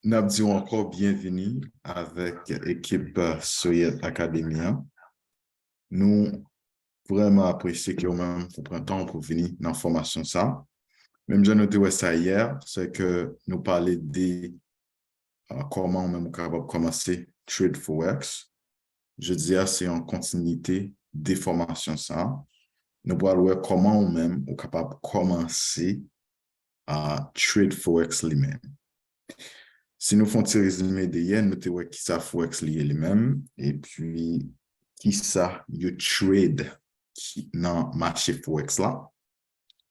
Nous disons encore bienvenue avec l'équipe Soyet Academia. Nous vraiment apprécions que vous-même vous prenez temps pour venir dans la formation ça. Même j'ai noté ça hier, c'est que nous parlons de comment même capable commencer Trade Forex. Je disais c'est en continuité des formations ça. Nous allons voir comment même vous capable commencer à Trade Forex lui-même. Si nous faisons un résumé de hier, nous avons qui ça Forex lié lui-même et puis qui ça you trade dans le marché Forex là.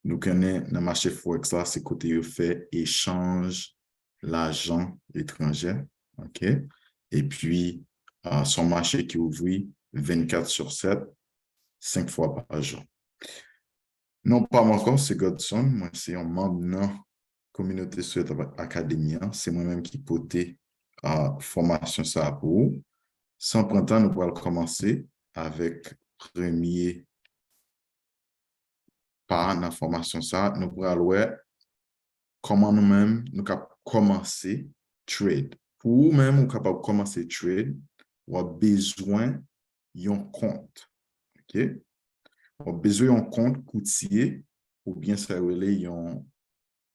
Nous connaissons dans le marché Forex là, c'est côté où fait échange l'argent étranger, OK? Et puis son marché qui ouvre 24/7, 5 fois par jour. Non pas encore, c'est Godson, moi c'est un membre de la communauté Soyet Academia, c'est moi-même qui pote formation ça pour vous. Sans prendre temps, nous allons commencer avec premier pas dans la formation ça. Nous allons voir comment nous-mêmes nous capable commencer trade. Pour vous-même, vous capable commencer trade, vous avez besoin d'un compte. OK? Vous avez besoin d'un compte courtier ou bien ça relève un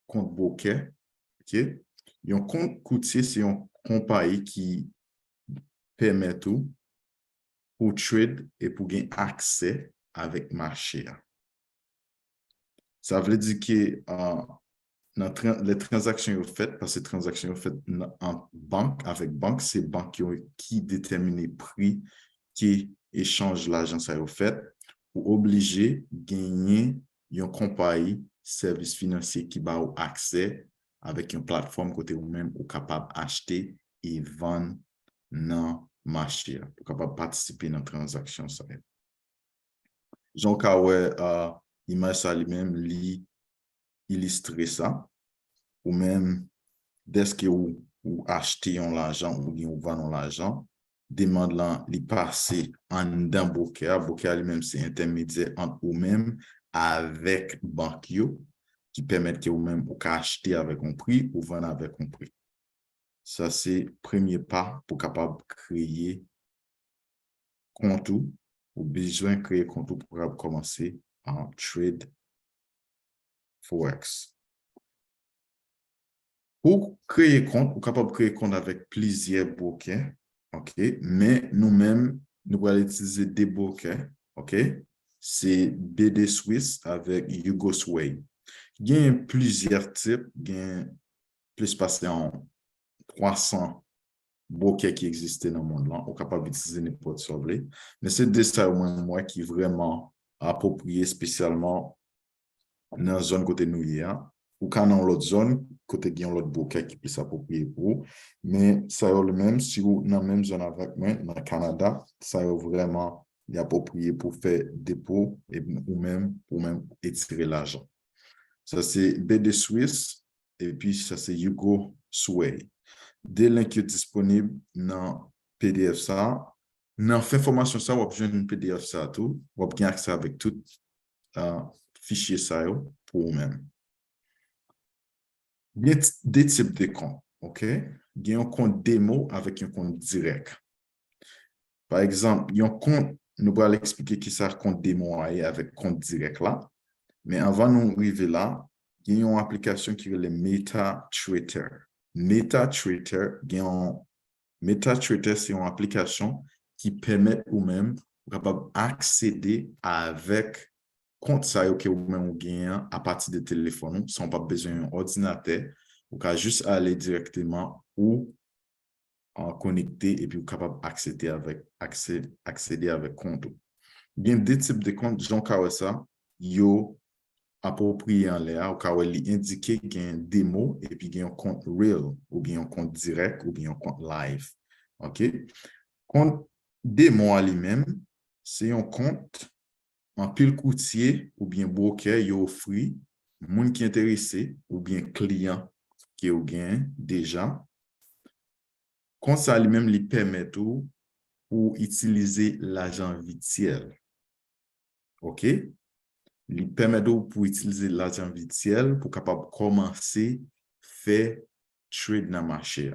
compte broker. OK? Un compte courtier, c'est une compagnie qui permet tout pour trade et pour gagner accès avec le marché. Ça veut dire que les transactions faites, parce que les transactions faites en banque, avec banque, c'est banque qui détermine le prix qui échange l'argent ça fait pour obliger gagner une compagnie service financier qui va avoir accès avec une plateforme côté ou même ou capable d'acheter et vendre dans le marché pour capable participer dans la transaction ça. Jean Kawe image ça lui-même lui illustrer ça ou même dès que ou acheter l'argent ou bien ou vendre l'argent demande là li passer en dans broker lui-même c'est intermédiaire entre ou même avec banque qui permettent que ou même ou acheter avec un prix ou vendre avec un prix. Ça c'est premier pas pour capable créer compte ou besoin créer compte pour commencer en trade forex. Pour créer compte, vous êtes capable de créer compte avec plusieurs brokers, OK? Mais nous-mêmes, nous allons utiliser des brokers, OK? C'est BD Swiss avec YugoSway. Il y a plusieurs types, il y a plus passé en 300 brokers qui existent dans le monde là, on est capable d'utiliser n'importe quoi. Mais c'est des ça moi qui vraiment approprié spécialement dans la zone côté nous ou quand dans l'autre zone côté qui ont l'autre bouquet qui peut s'approprier pour mais ça est le même si vous dans la même zone avec moi dans le Canada ça est vraiment approprié pour faire dépôt et ou même pour même étirer l'argent. Ça c'est BD Swiss et puis ça c'est Yugo Sway. Des liens qui sont disponibles dans PDF ça. Dans fait formation ça, vous avez besoin d'une PDF ça tout, vous avez accès avec tout fichier ça pour vous-même. Il y a des types de comptes, OK? Il y a un compte démo avec un compte direct. Par exemple, il y a un compte, nous allons expliquer qui c'est un compte démo avec compte direct là. Mais avant nous arriver là, il y a une application qui est le MetaTrader. MetaTrader, c'est une application qui permet vous-même d'accéder avec compte ça que vous-même gagnez à partir de téléphone sans pas besoin d'un ordinateur. Vous pouvez juste aller directement ou en connecter et puis vous capable accéder avec compte. Il y a deux types de comptes, Jean Kawasa, yo approprié en l'air, ou quand il indiqué qu'il y a un démo et puis il y a un compte real, ou bien un compte direct, ou bien un compte live. OK? Compte démo à lui-même, c'est un compte en pile courtier ou bien broker, il offre moun qui intéressé ou bien client qui a gain déjà. Compte ça lui-même lui permet tout pour utiliser l'argent virtuel. OK? Il permet pour utiliser l'argent virtuel pour capable commencer faire trade dans le marché.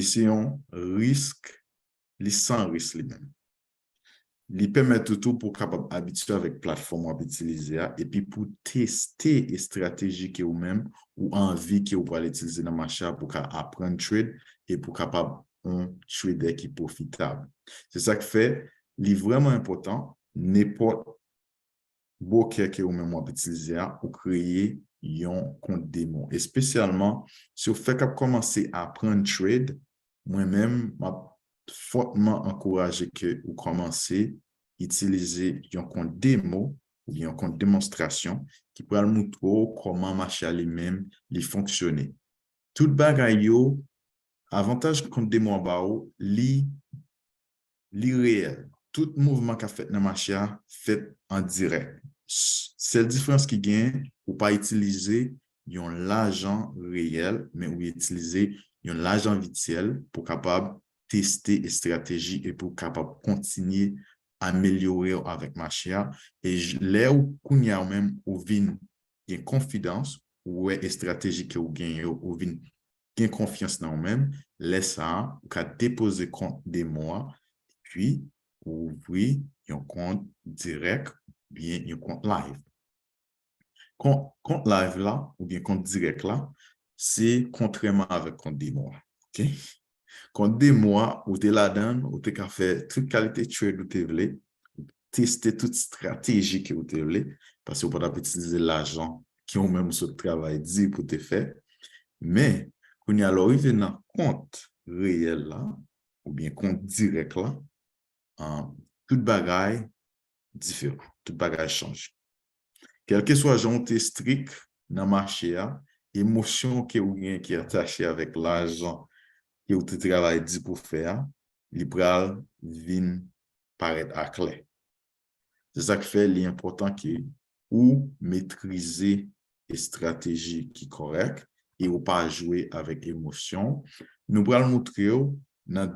C'est un risque, sans risque lui-même. Il permet tout pour capable habituer avec plateforme à utiliser et puis pour tester les stratégies que vous-même ou envie que vous pouvez utiliser dans le marché pour apprendre trade et pour capable un trader qui est profitable. C'est ça qui fait, il est vraiment important, n'importe broker que vous-même vous utiliser pour créer un compte démo. Et spécialement, si vous faites commencer à apprendre trade, moi-même, je fortement encouragé que vous commencez à utiliser un compte démo ou bien un compte démonstration qui pourra vous montrer comment marcher lui-même les fonctionner. Tout bagaille yo, avantage compte démo en bas, li réel. Tout mouvement qu'a fait dans le marché fait en direct. C'est la différence qui gagne ou pas utiliser l'argent réel, mais ou utiliser l'argent virtuel pour capable tester les stratégies et pour capable continuer à améliorer avec marché. Et là où qu'on y a même ou vin une confidence ou est stratégie que vous gagnez ou vin une confiance dans vous-même, laisse ça, ou qu'à déposer compte des mois, puis ouvrir un compte direct, bien un compte live. Compte live là, ou bien compte direct là, c'est contrairement avec compte des mois. OK? Compte des mois, ou t'es là-dedans, ou t'es qu'à faire toute qualité de trade ou t'es voulez, tester toute stratégie que vous voulez, parce que vous pouvez utiliser l'argent qui ont même ce travail dit pour te faire. Mais, quand il y a l'arrivée dans compte réel là, ou bien compte direct là, tout bagaille différent, tout bagaille change. Quel que soit le strict dans le marché, l'émotion que vous avez qui est attachée avec l'argent que vous travaillez dit pour faire, il va venir paraître à clair. C'est ça qui fait l'important que vous maîtrisez les stratégies qui sont correctes et vous pas jouer avec émotion. Nous allons montrer dans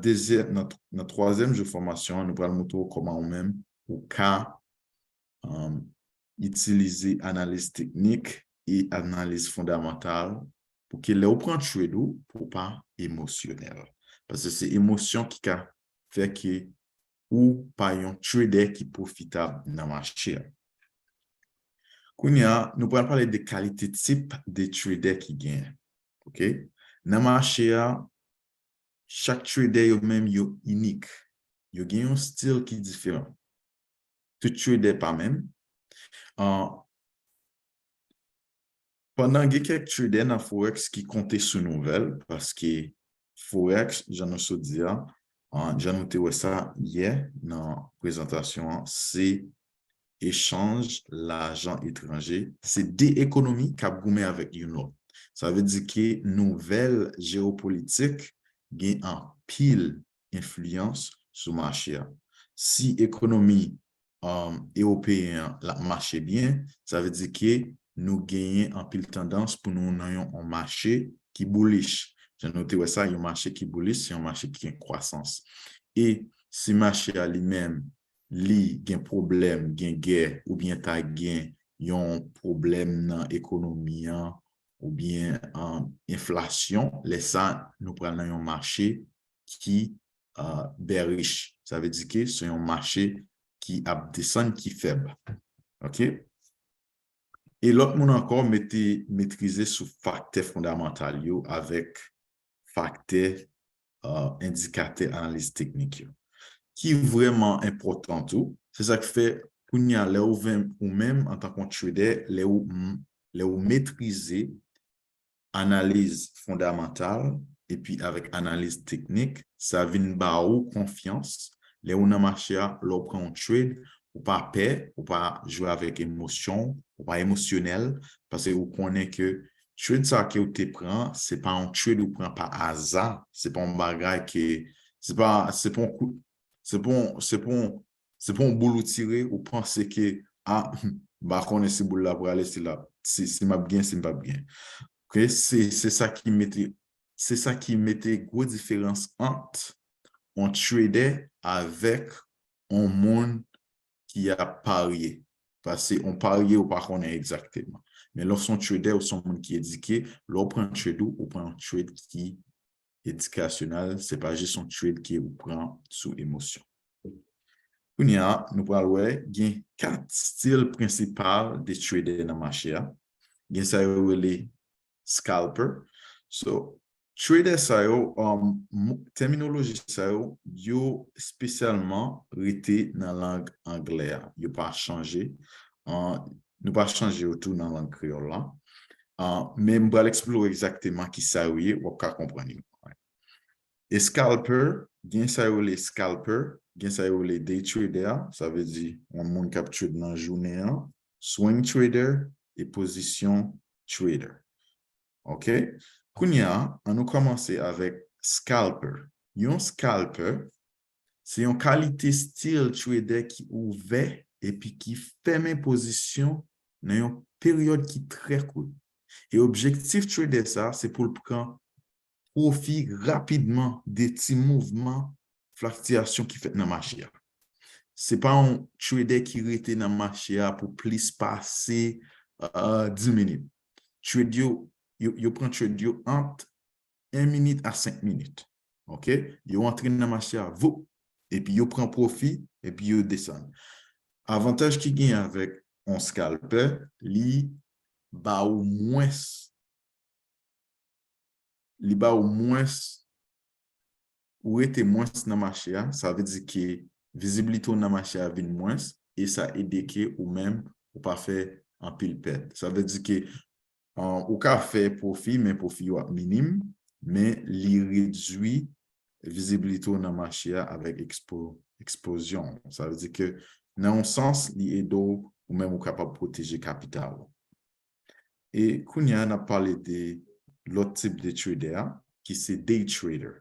notre troisième jour de formation, nous allons montrer comment même au cas utiliser analyse technique et analyse fondamentale pour que là, on prend trade pour pas émotionnel. Parce que c'est émotion qui fait que ou pas un trader qui est profitable dans le marché. Kounia, nous pourrons parler des qualités type des traders qui gagnent. OK? Dans le marché, chaque trader est même unique. Il y a un style qui est différent. Tout trader pas même. Pendant que quelques traders dans Forex qui comptaient sur nouvelles, parce que Forex, j'en ai dit, j'en ai noté ça hier dans la présentation, c'est échange l'argent étranger, c'est des économies qui ont avec une autre. Ça veut dire que nouvelle géopolitique gagne en pile influence sur le marché. Si l'économie européenne marche bien, ça veut dire que nous gagnons en pile tendance pour nous ayons un marché qui bullish. J'ai noté ça, un marché qui bullish, c'est un marché qui a une croissance. Et si le marché a lui-même li gen problème, gen guerre, ou bien ta gen yon problème dans l'économie, ou bien inflation, les ça, nous prenons un marché qui bearish. Ça veut dire que c'est un marché qui a descend, qui est faible. OK? Et l'autre monde encore maîtriser sous facteurs fondamentaux avec facteurs indicateurs analyse technique. Qui est vraiment important tout. C'est ça qui fait qu'on y a ou même en tant que trader, les ou maîtriser analyse fondamentale et puis avec analyse technique, ça vient ba ou confiance. Les ou dans marché, l'on prend un trade, ou pas paix, ou pas jouer avec émotion, ou pas émotionnel, parce que vous connaissez que trade ça que vous te prend, c'est pas un trade ou prend par hasard, c'est pas un bagage qui c'est pas un coup c'est pas un boulot tiré ou penser que ah bah connaît ce boulot là pour aller c'est là c'est m'a bien c'est pas bien. OK, c'est ça qui mettait grosse différence entre un trader avec un monde qui a parié. Parce qu'on parie ou pas qu'on est exactement. Mais lorsqu'on trader ou son monde qui est éduqué, l'on prend un trade ou prend un trade qui est éducationnel, c'est pas juste un trade qui ou prend sous émotion. Nous parlons il y a 4 styles principaux de trader dans le marché. Il y a ça les scalper. So, trader ça terminologie ça yo spécialement été dans la langue anglaise. Yo pas changé. Nous pas changé autour dans la langue créole là. Mais on va explorer exactement qui ça est ou pas comprendre. Et scalper, bien ça les scalper, bien ça les day trader, ça veut dire on monde capture dans la journée, swing trader et position trader. OK? Kounia, on nous commencer avec scalper. Un scalper, c'est une qualité style trader qui ouvert et puis qui ferme position dans une période qui est très courte. Et objectif trader ça, c'est pour le prendre profit rapidement des petits mouvements, fluctuations qui fait dans le marché. Ce n'est pas un trader qui reste dans le marché pour plus passer 10 minutes. Trader, il prend trader entre 1 minute à 5 minutes. OK? Il entre dans le marché à vous, et puis il prend profit, et puis il descend. Avantage qui gagne avec un scalper, il va au moins ou était moins dans le marché, ça veut dire que visibilité dans le marché a venu moins et ça aide que ou même ou pas faire un pile perte. Ça veut dire que ou ka fait profit mais profit est minime mais il réduit visibilité dans le marché avec explosion. Ça veut dire que dans un sens il aide ou même ou capable de protéger capital. Et Kounia a parlé de l'autre type de trader qui c'est day trader.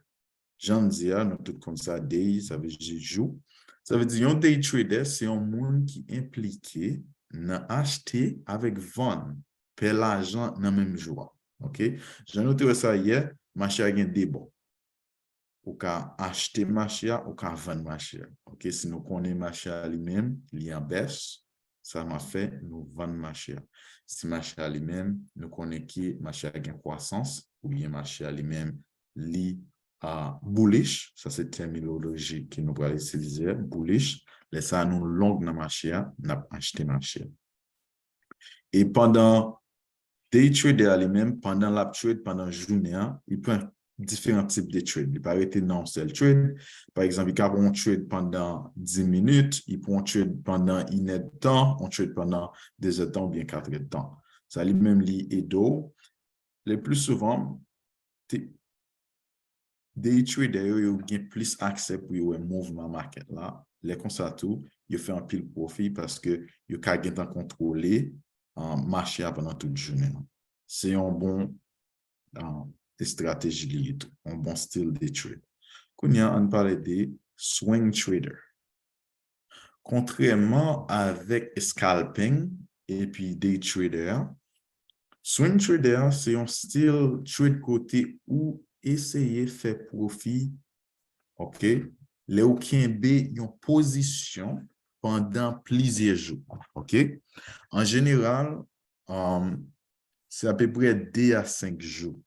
J'en dis, nous tout comme ça, day, ça veut dire jour. Ça veut dire un day trader, c'est un monde qui est impliqué dans acheter avec vendre, payer l'argent dans le même jour. OK? J'ai noté ça hier, marché a gagné des bons. Ou qu'à acheter marché, ou qu'à vendre marché. OK? Si nous connaissons marché lui-même, il est en baisse, ça m'a fait nous vendre marché. Si marché lui-même, nous connaissons qui marché a gagné croissance, ou bien marché lui-même, bullish, ça c'est terminologie que nous allons utiliser, bullish, laissez nous long dans le marché, nous avons acheté marché. Et pendant day trader lui-même, pendant la trade, pendant la journée, il prend différents types de trades. Il peut arrêter non seul trade. Par exemple, il peut prendre un trade pendant 10 minutes, il prend un trade pendant une heure de temps, un trade pendant 2 heures de temps ou bien 4 heures de temps. Ça lui-même lit et d'eau. Le plus souvent, day trader, ils ont plus accès pour un mouvement market là. Les comme ça tout, ils font un pile profit parce que ils ont contrôler marché pendant toute journée. C'est un bon stratégie, un bon style de trade. Quand on parle de swing trader. Contrairement avec scalping et puis day trader, swing trader, c'est un style trade côté où essayer de faire profit, OK, les aucun B une position pendant plusieurs jours, OK? En général, c'est à peu près 2 à 5 jours.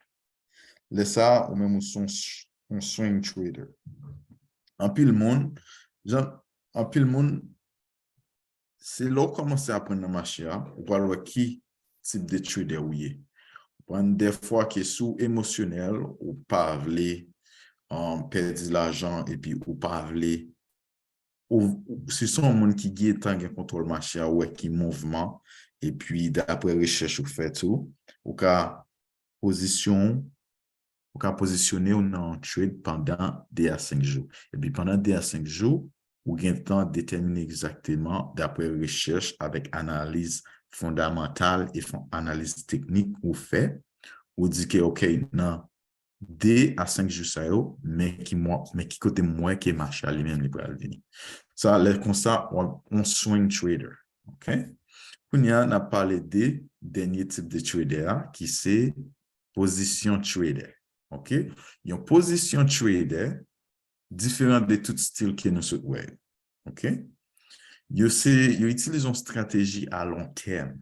Là, ça, ou même un swing trader. En pile monde, en pile monde, c'est là où commencer à apprendre le marché, ou voir qui type de trader ou est. Des fois qui est sous émotionnel ou pas vle perdre l'argent et puis ou pas vle ou ce sont monde qui gagne tant que contrôle marché ou qui mouvement et puis d'après recherche ou fait tout ou ka position ou ka positionner ou dans trade pendant 2 à 5 jours et puis pendant 2 à 5 jours ou gain temps déterminer exactement d'après recherche avec analyse fondamentale et analyse technique ou fait ou dit que OK non 2 à 5 jours ça yo mais qui côté moins qui marche à lui-même il peut venir ça là comme ça on swing trader OK on a parlé des derniers types de trader qui c'est position trader OK une position trader différent de tout style que nous souhaitons OK Yo utilisent une stratégie à long terme.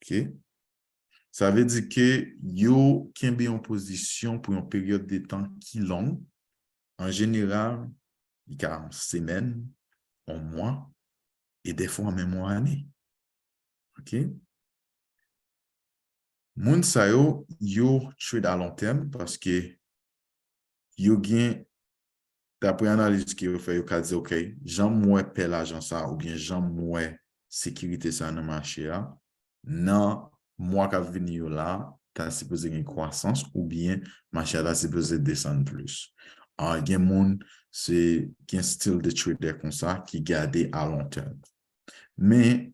OK? Ça veut dire que yo kembe en position pour une période de temps qui longue. En général, il y a une semaine, un mois, et des fois même une année. OK? Moun sa yo trade à long terme parce que yo gen, d'après analyse que yo fait, yo ka di, OK, j'en mwen pe l'argent ça, ou bien j'en mwen sécurité ça dans le marché là, nan mois ka vini yo là, ta supposé gen croissance, ou bien marché là supposé descendre plus. Gen moun, c'est gen style de trader comme ça, qui garde à long terme. Mais,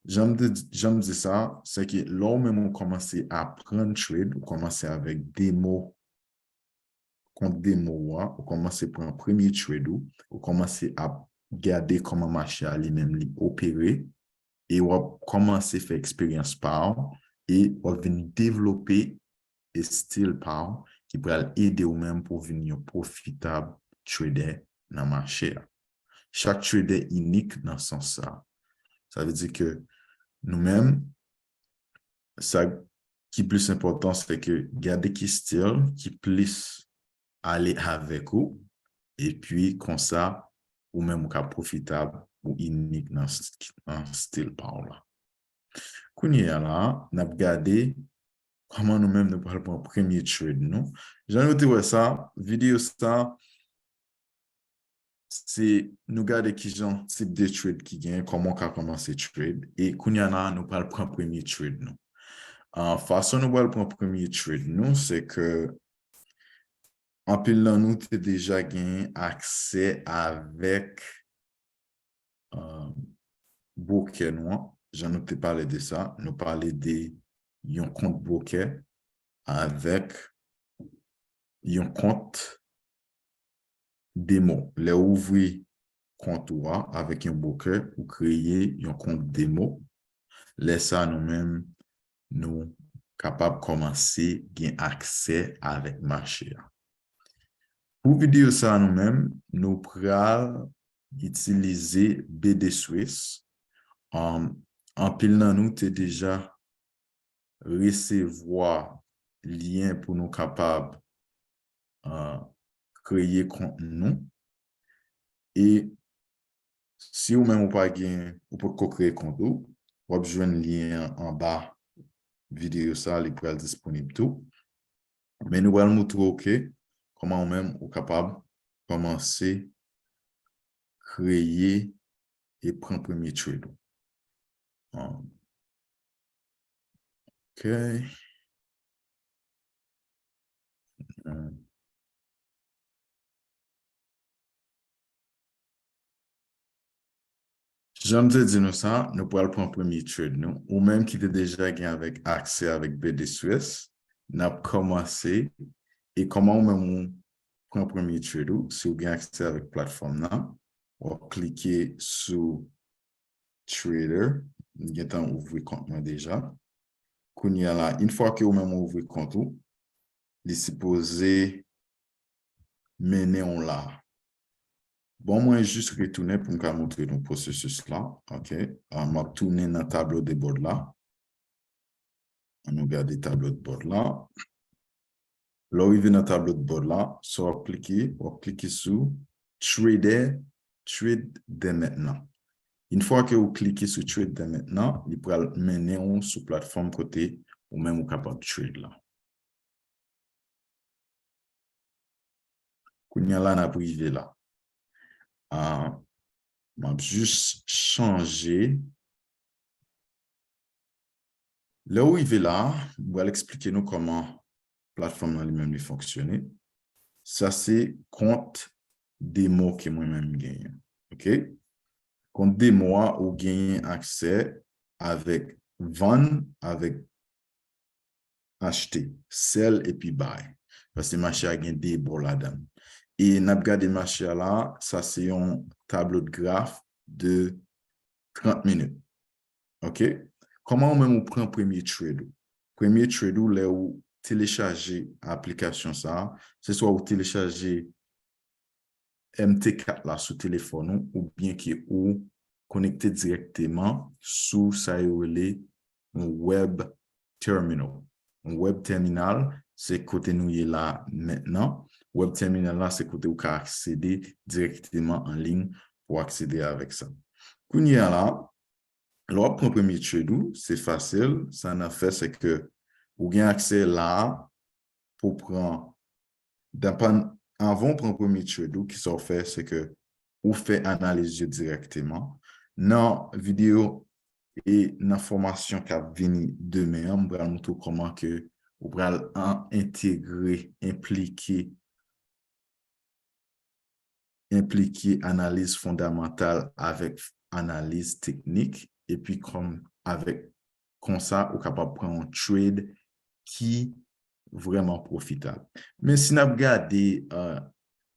j'aime dire ça, c'est que là où même on commence à prendre trade, on commence avec des mots, contre des mots, on commence à prendre un premier trade, on commence à garder comment marcher à lui-même opérer, et on commence à faire expérience par, et on va développer un style par qui peut aider ou même pour venir profitable trader dans le marché. Chaque trader est unique dans ce sens-là. Ça veut dire que nous-mêmes, ça qui est plus important, c'est que garder qui style qui plus aller avec vous, et puis comme ça, ou même cas profitable ou unique dans un style par là. Kounia là, n'a regardé comment nous-mêmes nous parlons pour un premier trade, non? J'ai noté ça, vidéo ça, c'est nous garder qui genre type de trade qui gagne, comment on a commencé trade, et Kounia là, nous parlons pour un premier trade, non? Façon nous parlons pour un premier trade, non, c'est que en pile nan nou te deja gen accès avec bouquet nou. J'en nou te parlé de ça. Nous parlé de yon compte bouquet avec yon compte démo. Le ouvri compte ou avec yon bouquet ou créer yon compte démo. Laisse ça nous-mêmes nous capable commencer gen accès avec marché. Pour vidéo ça nous-mêmes, nous pral utiliser BD Swiss. En pile nan nous te déjà recevoir lien pour nous capable créer compte nous. Et si ou même ou pas gen, ou peut créer compte ou besoin lien en bas vidéo ça, il pral disponible tout. Mais nous allons montrer OK comment même ou capable commencer créer et prendre premier trade. OK. J'aime dire nous ça, nous pourrons prendre premier trade nous, ou même qui était déjà gagné avec accès avec BD Suisse, n'a commencé et comment on même prend premier trade ou si vous bien accès avec plateforme là, ou cliquer sur trader, nous avons ouvert compte moi déjà. Là, une fois que vous même ouvert compte, il est supposé mener on là. Bon, moi, juste retourner pour me montrer le processus là. OK. On va tourner dans le tableau de bord là. On regarde le tableau de bord là. Là, on vient dans le tableau de bord là. On va cliquer sur Trader, Trade dès maintenant. Une fois que vous cliquez sur Trade dès maintenant, il pourra mener sur plateforme côté ou même au capable de trade là. Quand il y a là, on a privé là. On va juste changer. Là où il est là, on va expliquer nous comment la plateforme en lui-même fonctionne. Ça, c'est compte démo que moi-même gagne. OK? Compte démo ou gagne accès avec vendre, avec acheter, sell et puis buy. Parce que le marché a gagné des bons là-dedans. Et n'a regardé le marché là, ça c'est un tableau de graphe de 30 minutes. OK? Comment même on prend premier trade? Premier trade, là où télécharger l'application ça, c'est soit vous télécharger MT4 là sur téléphone ou bien qui ou connecté directement sous ça un web terminal. Un web terminal, c'est côté nous est là maintenant. Web terminal là, c'est côté où on accéder directement en ligne pour accéder avec ça. Qu'on y a là, alors, pour premier trade, c'est facile. Ça en a fait, c'est que vous avez accès là pour prendre, avant pour un premier trade, qui sont fait, c'est que vous faites analyse directement. Dans la vidéo et dans la formation qui va venir demain, on va montrer comment que vous allez intégrer, impliquer analyse fondamentale avec analyse technique et puis comme ça, vous êtes capable de prendre un trade qui est vraiment profitable. Mais si vous regardez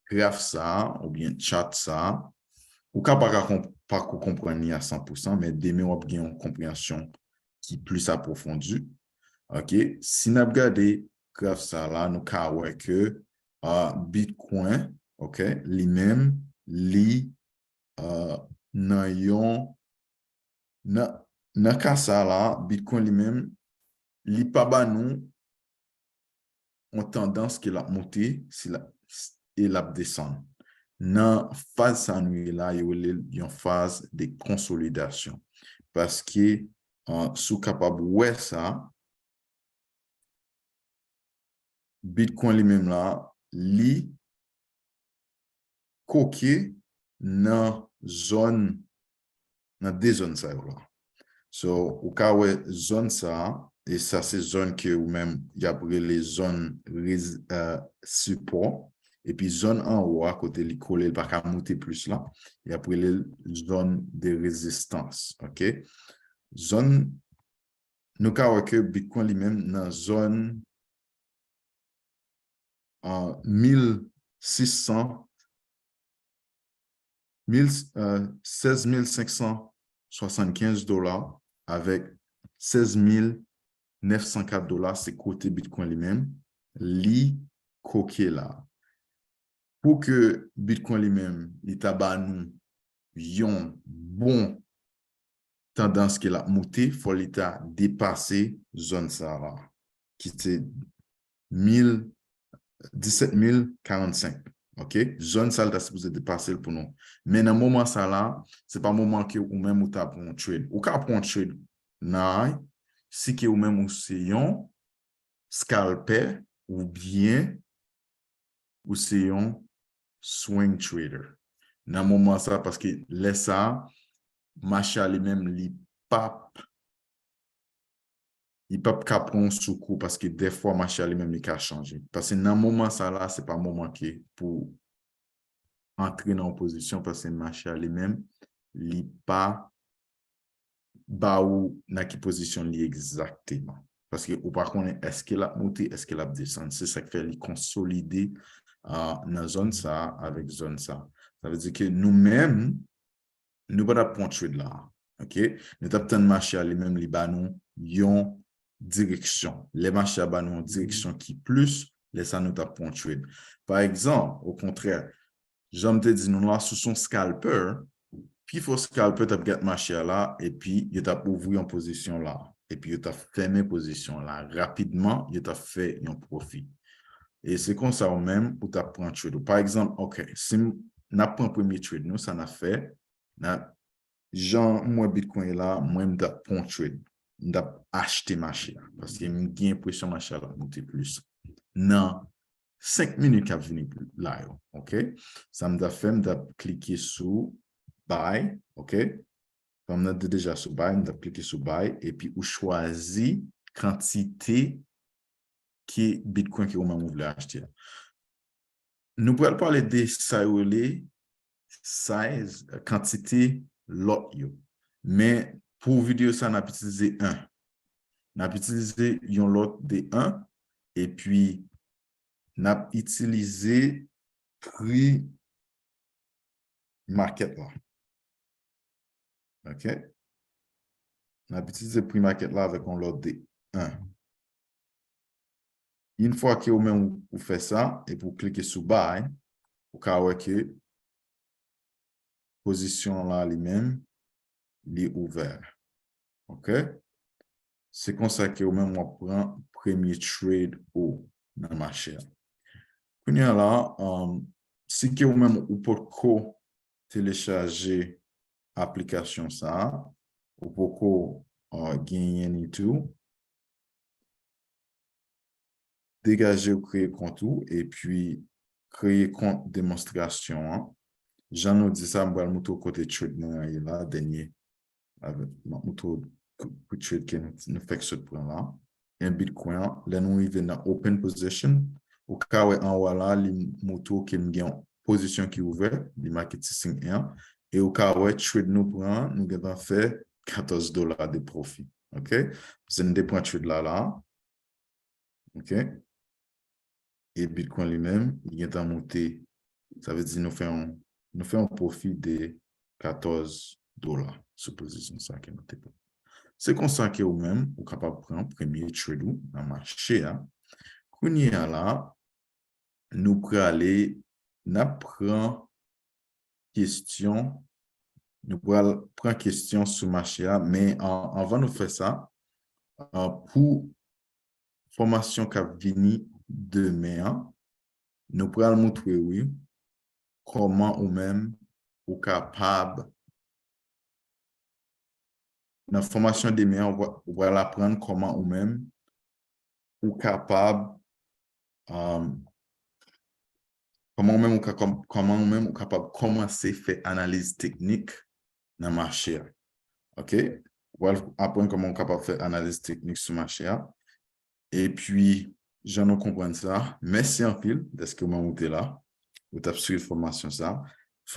graph ça ou bien chat ça, vous ne pouvez pas comprendre à 100%, mais demain, vous avez une compréhension qui est plus approfondie. OK? Si nous regardons graph ça là, nous pouvons voir que Bitcoin, OK, lui-même, dans cas ça là, Bitcoin lui-même, li pas ba nous en tendance qu'il a monté et l'a descendre. Dans phase ça nous là, il y a une phase de consolidation parce que sous capable ouais ça Bitcoin lui-même là, li coqué dans zone dans des zones ça là. So, au cas où zone ça, et ça c'est zone que ou même il y a les zones support, et puis zone en haut à côté les collés, il pas monter plus là, il y a les zones de résistance, ok? Zone, nous cas que Bitcoin lui-même dans zone en 1600 16 575 $ avec 16 904 $, c'est côté Bitcoin lui-même, li coqué là. Pour que Bitcoin lui-même, il tabac nous, yon bon tendance qu'il a monté, il faut l'état dépasser zone ça là, qui était 17 045. OK? Zone ça, là, supposé dépasser pour nous. Mais dans le moment ça là, c'est pas le moment que ou même ou t'as pour un trade. Ou qu'à pour un trade, non, si que ou même ou c'est un scalper ou bien ou c'est un swing trader. Dans le moment ça, parce que laisse ça, marché lui-même, il peut pas prendre sous coup parce que des fois, marché lui-même, il a changé. Parce que dans le moment ça là, c'est pas le moment qui pour entrer dans une position parce que le marché lui-même, il pas bah ou dans quelle position il est exactement. Parce que, ou par contre, est-ce qu'il a monté, est-ce qu'il a descendu? C'est ça qui fait les consolider dans la zone ça avec zone ça. Ça veut dire que nous-mêmes, nous ne pouvons pas trade là. OK? Nous avons de marché à lui-même, les banons, ont direction. Les marchés à banons ont direction qui plus, les ça nous avons trade. Par exemple, au contraire, j'aime te dire, nous là, sous son scalper, puis il faut scalper, tu as marché là, et puis il t'a ouvert en position là. Et puis il t'a fermé position là. Rapidement, il t'a fait un profit. Et c'est comme ça même où tu as pris un trade. Par exemple, OK, si on a pris un premier trade, nous, ça n'a fait, genre, moi, Bitcoin est là, moi, je pris un trade. Je acheté marché parce que j'ai l'impression que marché là monter plus. Non. 5 minutes à venir là, OK? Ça me fait de cliquer sur buy, OK? Comme on a déjà sur buy, on a cliqué sur buy et puis on choisit quantité qui Bitcoin que vous voulez acheter. Nous pourrons parler de size, quantité lot. Mais pour vidéo, ça, on a utilisé un. On a utilisé un lot de 1 et puis on a utilisé prix market là. OK? On a utilisé prix market là avec un lot de 1. Une fois que vous faites ça, et vous cliquez sur buy, vous pouvez voir que position là lui-même, li ouvert. OK? C'est comme ça que vous-même, on prend premier trade ou dans le marché. Puis là, si que vous-même, vous pouvez télécharger l'application ça, vous pouvez gagner et tout, dégager ou créer compte et puis créer compte démonstration. J'en ai dit ça, je vais le côté trade là, dernier, avec mon trade qui nous fait ce point-là. Un Bitcoin, là, nous arrivons dans open position. Au cas où en haut là, les motos qui ont une position qui est ouverte, les marketing 1. Et au cas où trade nous prend, nous devons faire $14 de profit. OK? C'est un des points trade là. OK? Et Bitcoin lui-même, il est en montée. Ça veut dire nous fait un profit de $14 sur position ça qui est noté. C'est comme ça que vous-même, vous êtes capable de prendre premier trade dans le marché. Quand il y a là, nous pouvons aller, nous prendre question, nous pouvons prendre question sur le marché, mais avant de faire ça, pour formation qui va venir demain, nous pourrons montrer, oui, comment vous-même, vous capable, dans la formation demain, on va apprendre comment vous-même, vous capable, comment vous-même, vous capable de commencer à faire analyse technique dans le marché. OK? On va apprendre comment on est capable de faire analyse technique sur le marché. Et puis, j'en ai compris ça. Merci en pile de ce que vous m'avez monté là. Vous avez suivi la formation ça.